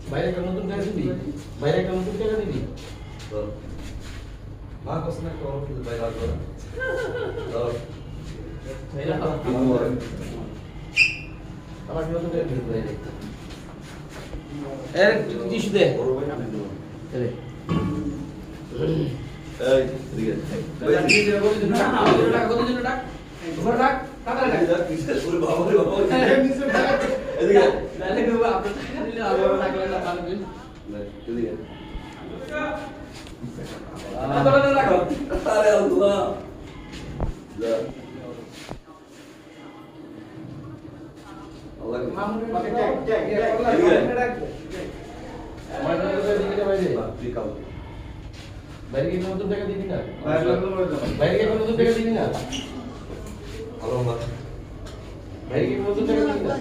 বাইরে একটা নতুন টাকা দিবি, বাইরে একটা নতুন টাকা দিবি। মা কষ্ট না করো কিন্তু বাইরে আর করো আমার নতুন টাকা দিবি বাইরে। এর টিস্যু দে। এই ঠিক আছে আরে আল্লাহ বাইরে কি নতুন টাকা দিবি না? বাইরে কি নতুন টাকা দিবি না? আল্লাহ বাইরে কি নতুন টাকা দিবি না?